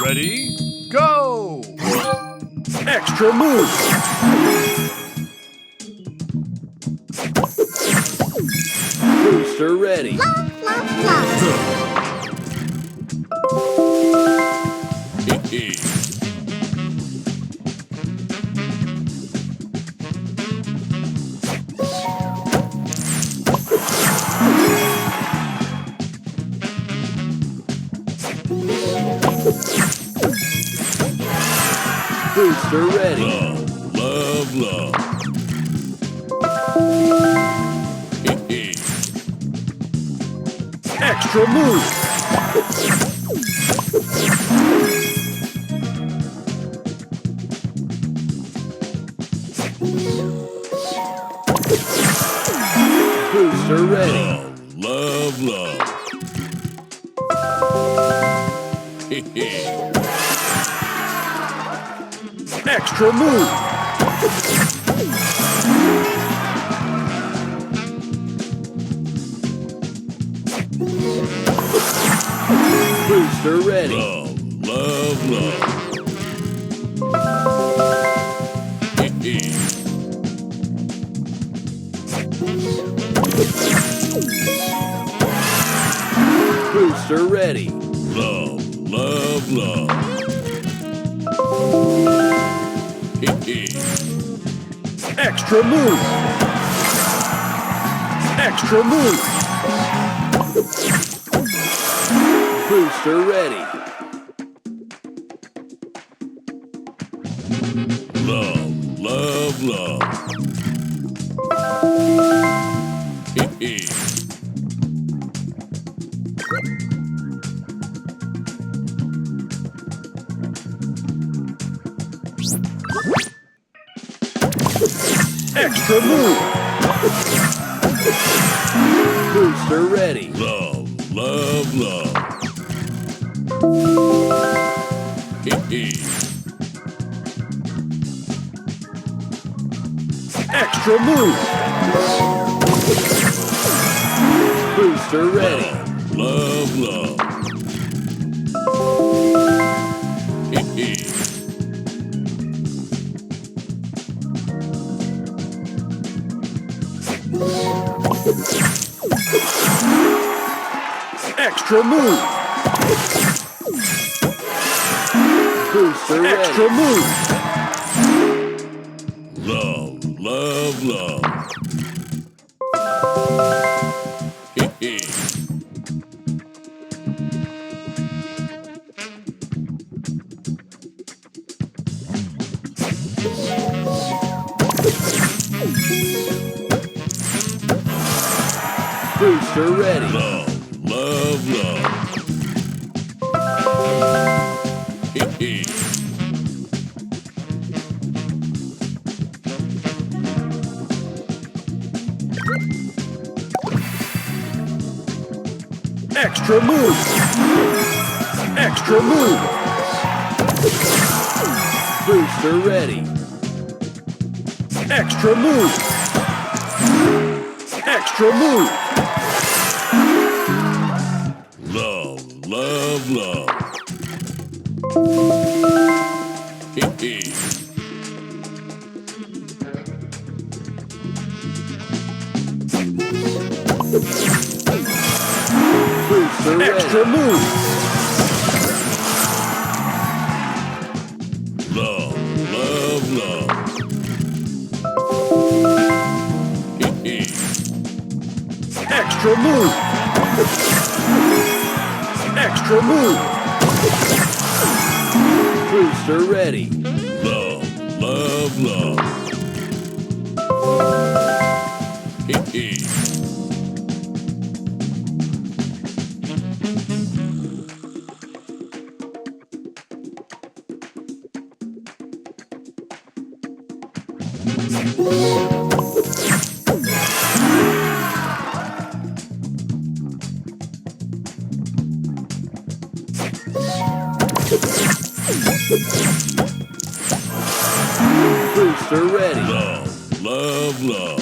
Ready, go! Extra move! Booster ready! Booster ready! Love, love. Extra move! Booster ready! Love, love. Extra move! Booster ready! Love, love. Booster ready! Love, love, love. Extra move! Extra move! Booster ready! Love, love, love. Extra move! Booster ready! Love, love, love. Extra move! Booster ready! Love, love. Extra move! Booster ready! Extra move! Love, love, love. Booster ready! Love, love, love. Extra move! Extra move! Booster ready! Extra move! Extra move! Love, love, love. Booster ready! Extra move! Love, love, love. Extra move! Extra move! Booster ready! Love, love, love. Booster ready! Love, love, love.